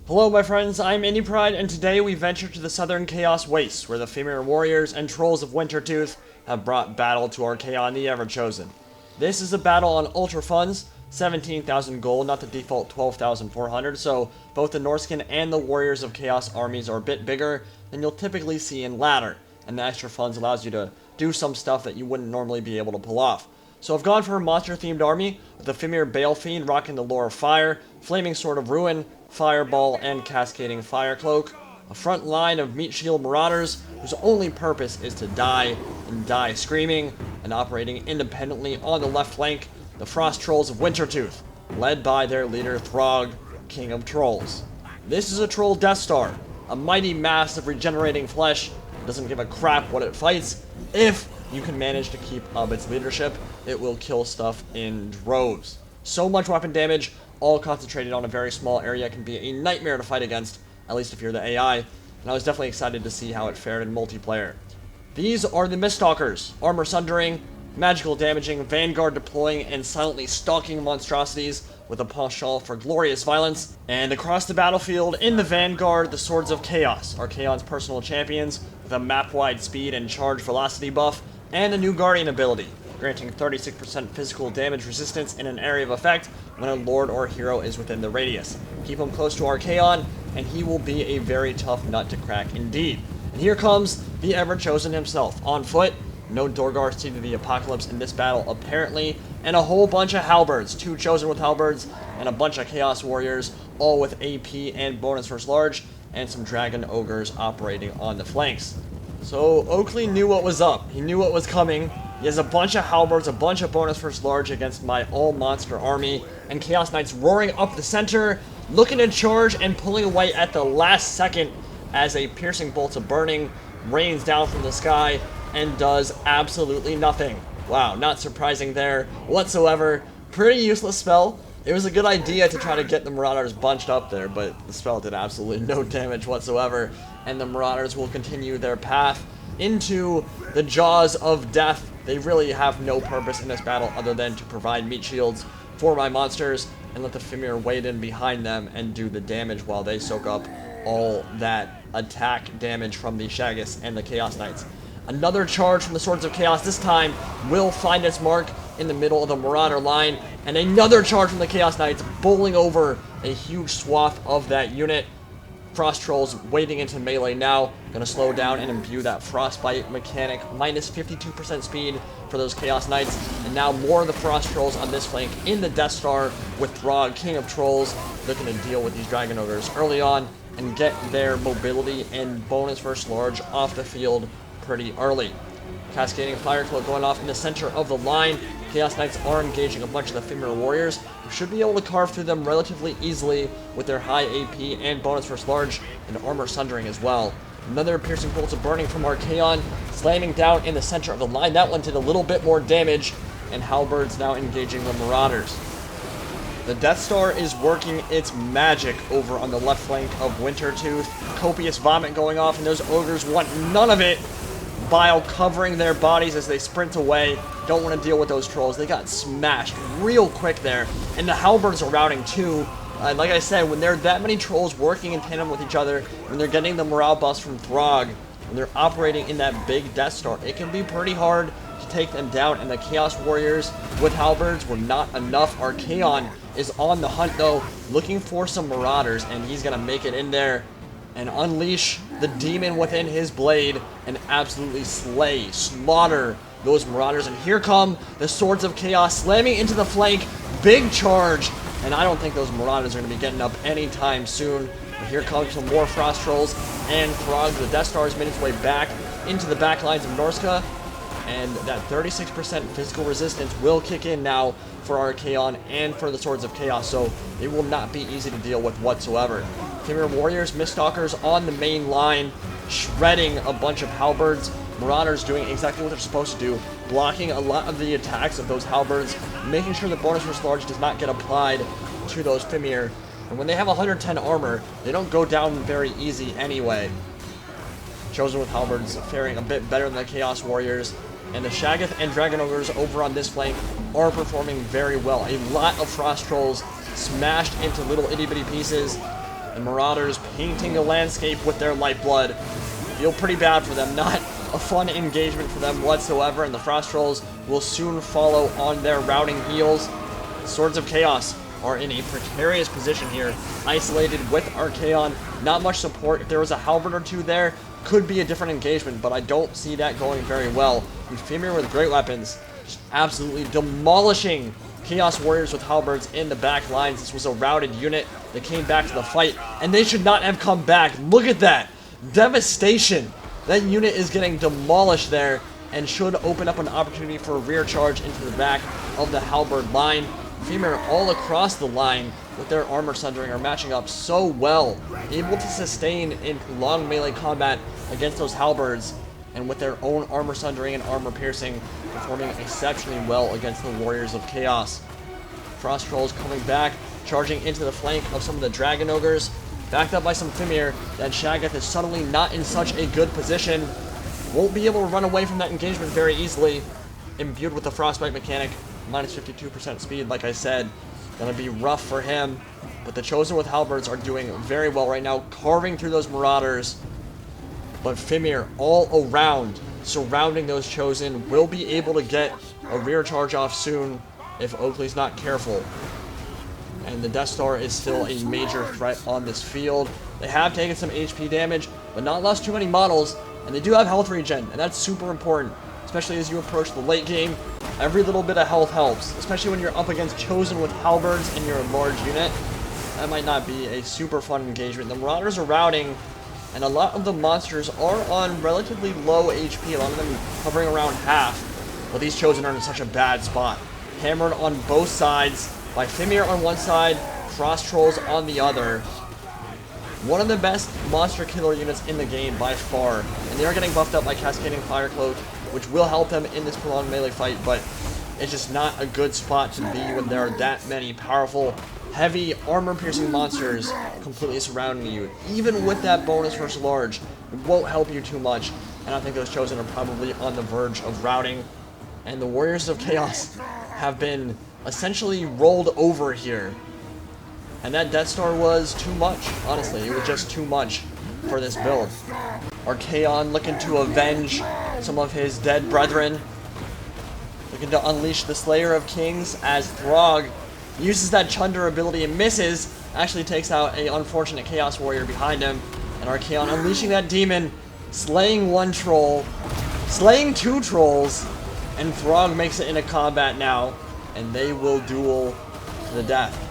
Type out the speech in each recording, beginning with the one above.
Hello my friends, I'm Indie Pride, and today we venture to the Southern Chaos Wastes, where the Fimir warriors and trolls of Wintertooth have brought battle to Archaon the Everchosen. This is a battle on Ultra Funds, 17,000 gold, not the default 12,400, so both the Norscan and the Warriors of Chaos armies are a bit bigger than you'll typically see in Ladder, and the extra funds allows you to do some stuff that you wouldn't normally be able to pull off. So I've gone for a monster-themed army, with the Fimir Bale Fiend rocking the Lore of Fire, Flaming Sword of Ruin, Fireball, and Cascading Fire Cloak, a front line of Meat Shield Marauders, whose only purpose is to die, and die screaming, and operating independently on the left flank, the Frost Trolls of Wintertooth, led by their leader Throgg, King of Trolls. This is a Troll Deathstar, a mighty mass of regenerating flesh. It doesn't give a crap what it fights. If you can manage to keep up its leadership, it will kill stuff in droves. So much weapon damage, all concentrated on a very small area, can be a nightmare to fight against, at least if you're the AI, and I was definitely excited to see how it fared in multiplayer. These are the Miststalkers, armor sundering, magical damaging, vanguard deploying, and silently stalking monstrosities with a penchant for glorious violence. And across the battlefield, in the vanguard, the Swords of Chaos, Archaon's personal champions, with a map-wide speed and charge velocity buff, and a new Guardian ability, granting 36% physical damage resistance in an area of effect when a lord or hero is within the radius. Keep him close to Archaon, and he will be a very tough nut to crack indeed. And here comes the Everchosen himself, on foot. No Dorgar Seed of the Apocalypse in this battle, apparently, and a whole bunch of halberds, 2 chosen with halberds, and a bunch of Chaos Warriors, all with AP and bonus versus large, and some Dragon Ogres operating on the flanks. So Oakley knew what was up. He knew what was coming. He has a bunch of halberds, a bunch of bonus versus large against my all-monster army, and Chaos Knights roaring up the center, looking to charge and pulling away at the last second as a piercing bolt of burning rains down from the sky and does absolutely nothing. Wow, not surprising there whatsoever. Pretty useless spell. It was a good idea to try to get the Marauders bunched up there, but the spell did absolutely no damage whatsoever, and the Marauders will continue their path into the jaws of death. They really have no purpose in this battle other than to provide meat shields for my monsters and let the Fimir wade in behind them and do the damage while they soak up all that attack damage from the Shaggus and the Chaos Knights. Another charge from the Swords of Chaos, this time will find its mark in the middle of the Marauder line, and another charge from the Chaos Knights, bowling over a huge swath of that unit. Frost Trolls wading into melee now, gonna slow down and imbue that Frostbite mechanic, minus 52% speed for those Chaos Knights, and now more of the Frost Trolls on this flank in the Deathstar with Throgg, King of Trolls, looking to deal with these Dragon Ogres early on and get their mobility and bonus versus large off the field pretty early. Cascading Fire Cloak going off in the center of the line. Chaos Knights are engaging a bunch of the Fimir Warriors, who should be able to carve through them relatively easily with their high AP and bonus versus large, and armor sundering as well. Another piercing bolt of burning from Archaon, slamming down in the center of the line. That one did a little bit more damage, and halberds now engaging the Marauders. The Deathstar is working its magic over on the left flank of Wintertooth. Copious vomit going off, and those ogres want none of it. Bile covering their bodies as they sprint away. Don't want to deal with those trolls. They got smashed real quick there. And the halberds are routing too. Like I said, when there are that many trolls working in tandem with each other, when they're getting the morale boost from Throgg, when they're operating in that big Deathstar, it can be pretty hard to take them down. And the Chaos Warriors with halberds were not enough. Archaon is on the hunt though, looking for some Marauders, and he's going to make it in there and unleash the demon within his blade and absolutely slaughter those Marauders. And here come the Swords of Chaos slamming into the flank. Big charge, and I don't think those Marauders are going to be getting up anytime soon. But here comes some more Frost Trolls and Throgg. The Deathstar has made its way back into the back lines of Norsca, and that 36% physical resistance will kick in now for Archaon and for the Swords of Chaos, so it will not be easy to deal with whatsoever. Fimir Warriors, Miststalkers on the main line, shredding a bunch of halberds. Marauders doing exactly what they're supposed to do, blocking a lot of the attacks of those halberds, making sure the bonus versus large does not get applied to those Fimir. And when they have 110 armor, they don't go down very easy anyway. Chosen with halberds faring a bit better than the Chaos Warriors, and the Shaggoth and Dragon Ogres over on this flank are performing very well. A lot of Frost Trolls smashed into little itty-bitty pieces, The Marauders painting the landscape with their lifeblood. Feel pretty bad for them. Not a fun engagement for them whatsoever, and the Frost Trolls will soon follow on their routing heels. Swords of Chaos are in a precarious position here, isolated with Archaon. Not much support. If there was a halberd or two there, could be a different engagement, but I don't see that going very well. And Fimir with great weapons, just absolutely demolishing Chaos Warriors with halberds in the back lines. This was a routed unit that came back to the fight, and they should not have come back. Look at that. Devastation. That unit is getting demolished there and should open up an opportunity for a rear charge into the back of the halberd line. Fimir all across the line with their armor sundering are matching up so well, able to sustain in long melee combat against those halberds, and with their own armor sundering and armor piercing, performing exceptionally well against the Warriors of Chaos. Frost Trolls coming back, charging into the flank of some of the Dragon Ogres, backed up by some Fimir. That Shaggoth is suddenly not in such a good position, won't be able to run away from that engagement very easily, imbued with the Frostbite mechanic, minus 52% speed, like I said. Gonna be rough for him, but the Chosen with halberds are doing very well right now, carving through those Marauders. But Fimir all around, surrounding those Chosen, will be able to get a rear charge off soon if Oakley's not careful. And the Deathstar is still a major threat on this field. They have taken some HP damage, but not lost too many models, and they do have health regen, and that's super important, especially as you approach the late game. Every little bit of health helps, especially when you're up against Chosen with halberds and you're a large unit. That might not be a super fun engagement. The Marauders are routing, and a lot of the monsters are on relatively low HP, a lot of them hovering around half. But these Chosen are in such a bad spot. Hammered on both sides by Fimir on one side, Frost Trolls on the other. One of the best monster killer units in the game by far, and they are getting buffed up by Cascading Fire Cloak, which will help them in this prolonged melee fight, but it's just not a good spot to be when there are that many powerful, heavy, armor-piercing monsters completely surrounding you. Even with that bonus versus large, it won't help you too much, and I think those Chosen are probably on the verge of routing, and the Warriors of Chaos have been essentially rolled over here. And that Deathstar was too much, honestly. It was just too much for this build. Archaon looking to avenge some of his dead brethren. Looking to unleash the Slayer of Kings as Throgg uses that Chunder ability and misses. Actually takes out an unfortunate Chaos Warrior behind him. And Archaon unleashing that demon, slaying one troll, slaying two trolls, and Throgg makes it into combat now. And they will duel to the death.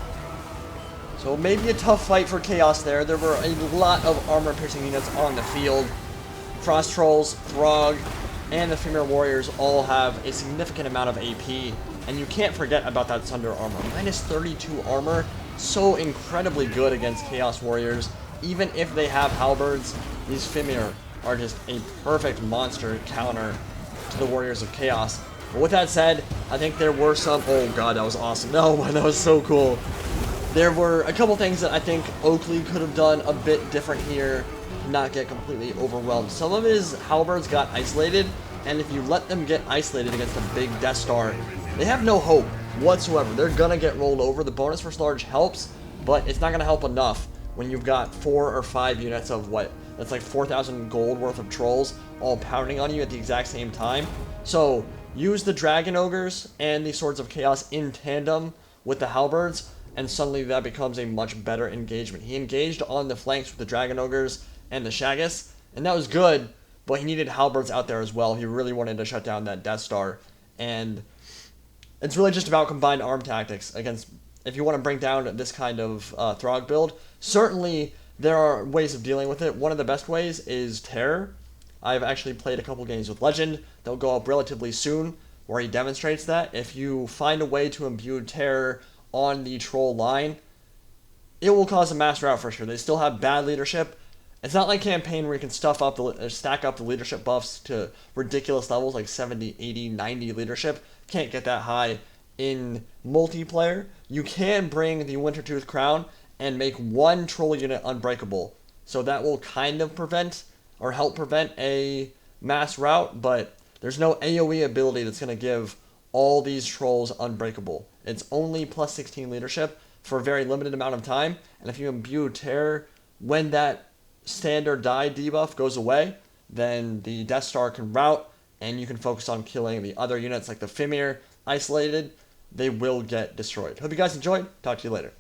So maybe a tough fight for Chaos there. There were a lot of armor-piercing units on the field. Frost Trolls, Throgg, and the Fimir Warriors all have a significant amount of AP. And you can't forget about that Sunder armor. Minus 32 armor. So incredibly good against Chaos Warriors. Even if they have halberds, these Fimir are just a perfect monster counter to the Warriors of Chaos. But with that said, I think there were some... Oh god, that was awesome. No, that was so cool. There were a couple things that I think Oakley could have done a bit different here to not get completely overwhelmed. Some of his halberds got isolated, and if you let them get isolated against a big Deathstar, they have no hope whatsoever. They're gonna get rolled over. The bonus versus large helps, but it's not gonna help enough when you've got 4 or 5 units of what? That's like 4,000 gold worth of trolls all pounding on you at the exact same time. So use the Dragon Ogres and the Swords of Chaos in tandem with the halberds, and suddenly that becomes a much better engagement. He engaged on the flanks with the Dragon Ogres and the Shaggoths, and that was good, but he needed halberds out there as well. He really wanted to shut down that Deathstar, and it's really just about combined arm tactics against, if you want to bring down this kind of Throgg build. Certainly, there are ways of dealing with it. One of the best ways is Terror. I've actually played a couple games with Legend. They'll go up relatively soon, where he demonstrates that. If you find a way to imbue Terror on the troll line, it will cause a mass rout for sure. They still have bad leadership. It's not like campaign where you can stack up the leadership buffs to ridiculous levels like 70, 80, 90 leadership. Can't get that high in multiplayer. You can bring the Wintertooth Crown and make one troll unit unbreakable. So that will kind of prevent or help prevent a mass rout, but there's no AoE ability that's going to give all these trolls unbreakable. It's only plus 16 leadership for a very limited amount of time, and if you imbue Terror when that standard die debuff goes away, then the Deathstar can rout, and you can focus on killing the other units like the Fimir isolated. They will get destroyed. Hope you guys enjoyed. Talk to you later.